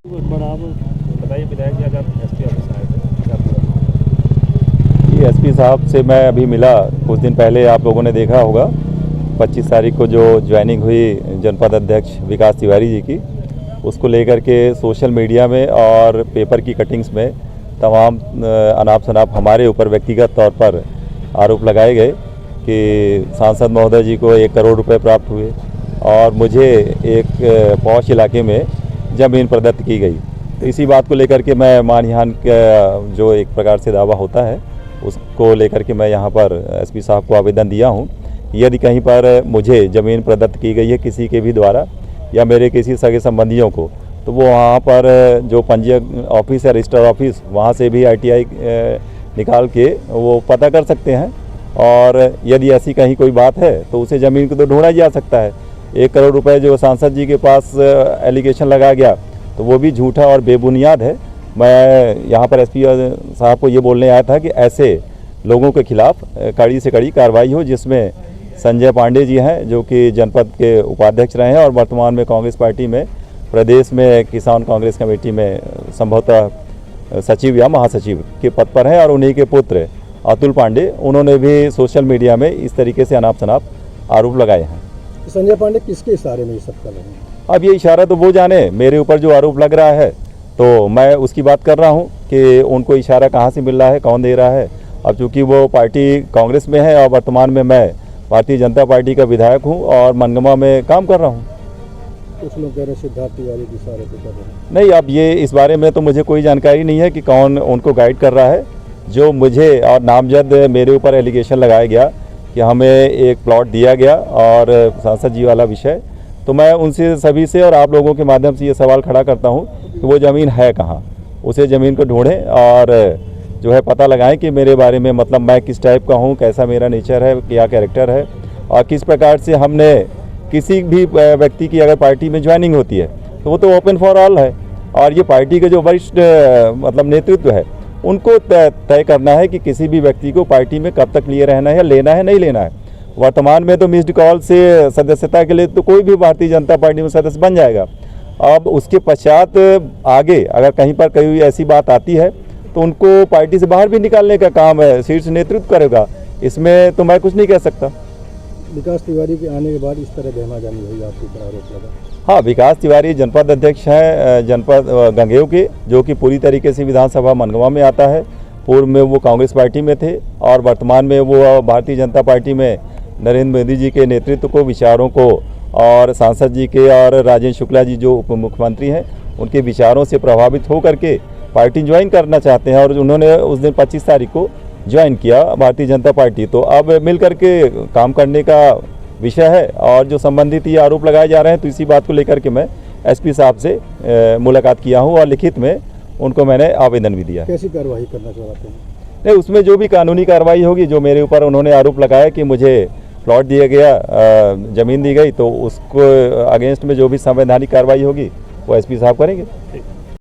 बताइए विधायक जी, आज आप एसपी ऑफिस आए थे, क्या पूरा? जी, एसपी साहब से मैं अभी मिला कुछ दिन पहले। आप लोगों ने देखा होगा 25 तारीख को जो ज्वाइनिंग हुई जनपद अध्यक्ष विकास तिवारी जी की, उसको लेकर के सोशल मीडिया में और पेपर की कटिंग्स में तमाम अनाप शनाप हमारे ऊपर व्यक्तिगत तौर पर आरोप लगाए गए कि सांसद महोदय जी को 1 करोड़ रुपए प्राप्त हुए और मुझे एक पौष इलाके में ज़मीन प्रदत्त की गई। तो इसी बात को लेकर के मैं मानहानि का जो एक प्रकार से दावा होता है उसको लेकर के मैं यहाँ पर एसपी साहब को आवेदन दिया हूँ। यदि कहीं पर मुझे ज़मीन प्रदत्त की गई है किसी के भी द्वारा या मेरे किसी सगे संबंधियों को, तो वो वहाँ पर जो पंजीयक ऑफिस है, रजिस्टर ऑफिस, वहाँ से भी आरटीआई निकाल के वो पता कर सकते हैं। और यदि ऐसी कहीं कोई बात है तो उसे ज़मीन को तो ढूंढा जा सकता है। 1 करोड़ रुपए जो सांसद जी के पास एलिगेशन लगाया गया तो वो भी झूठा और बेबुनियाद है। मैं यहाँ पर एसपी साहब को ये बोलने आया था कि ऐसे लोगों के खिलाफ कड़ी से कड़ी कार्रवाई हो, जिसमें संजय पांडे जी हैं जो कि जनपद के उपाध्यक्ष रहे हैं और वर्तमान में कांग्रेस पार्टी में प्रदेश में किसान कांग्रेस कमेटी में संभवतः सचिव या महासचिव के पद पर हैं, और उन्हीं के पुत्र अतुल पांडे, उन्होंने भी सोशल मीडिया में इस तरीके से अनाप शनाप आरोप लगाए हैं। संजय पांडे किसके इशारे में ये सब कर रहे हैं? अब ये इशारा तो वो जाने, मेरे ऊपर जो आरोप लग रहा है तो मैं उसकी बात कर रहा हूँ कि उनको इशारा कहाँ से मिल रहा है, कौन दे रहा है। अब चूँकि वो पार्टी कांग्रेस में है और वर्तमान में मैं भारतीय जनता पार्टी का विधायक हूँ और मनगमा में काम कर रहा हूँ। कुछ लोग कह रहे हैं सिद्धार्थ तिवारी के इशारे पे कर रहे हैं। नहीं, अब ये इस बारे में तो मुझे कोई जानकारी नहीं है कि कौन उनको गाइड कर रहा है। जो मुझे और नामजद मेरे ऊपर एलिगेशन लगाया गया कि हमें एक प्लॉट दिया गया और सांसद जी वाला विषय, तो मैं उनसे सभी से और आप लोगों के माध्यम से ये सवाल खड़ा करता हूँ कि वो ज़मीन है कहाँ, उसे ज़मीन को ढूंढें और जो है पता लगाएं कि मेरे बारे में, मतलब मैं किस टाइप का हूँ, कैसा मेरा नेचर है, क्या कैरेक्टर है और किस प्रकार से हमने किसी भी व्यक्ति की अगर पार्टी में ज्वाइनिंग होती है तो वो तो ओपन फॉर ऑल है। और ये पार्टी के जो वरिष्ठ मतलब नेतृत्व है उनको तय करना है कि किसी भी व्यक्ति को पार्टी में कब तक लिए रहना है या लेना है नहीं लेना है। वर्तमान में तो मिस्ड कॉल से सदस्यता के लिए तो कोई भी भारतीय जनता पार्टी में सदस्य बन जाएगा। अब उसके पश्चात आगे अगर कहीं पर कोई ऐसी बात आती है तो उनको पार्टी से बाहर भी निकालने का काम है शीर्ष नेतृत्व करेगा, इसमें तो मैं कुछ नहीं कह सकता। विकास तिवारी के आने के बाद इस तरह गहमाजानी हुई, आपके ऊपर आरोप लगा? हाँ, विकास तिवारी जनपद अध्यक्ष हैं जनपद गंगेव के, जो कि पूरी तरीके से विधानसभा मनगवा में आता है। पूर्व में वो कांग्रेस पार्टी में थे और वर्तमान में वो भारतीय जनता पार्टी में नरेंद्र मोदी जी के नेतृत्व को, विचारों को और सांसद जी के और राजेंद्र शुक्ला जी जो उप मुख्यमंत्री हैं उनके विचारों से प्रभावित होकर के पार्टी ज्वाइन करना चाहते हैं और उन्होंने उस दिन 25 तारीख को ज्वाइन किया भारतीय जनता पार्टी। तो अब मिल करके काम करने का विषय है और जो संबंधित ये आरोप लगाए जा रहे हैं, तो इसी बात को लेकर के मैं एसपी साहब से मुलाकात किया हूँ और लिखित में उनको मैंने आवेदन भी दिया। कैसी कार्रवाई करना चाहते हैं? नहीं, उसमें जो भी कानूनी कार्रवाई होगी, जो मेरे ऊपर उन्होंने आरोप लगाया कि मुझे प्लॉट दिया गया, ज़मीन दी गई, तो उसको अगेंस्ट में जो भी संवैधानिक कार्रवाई होगी वो एसपी साहब करेंगे।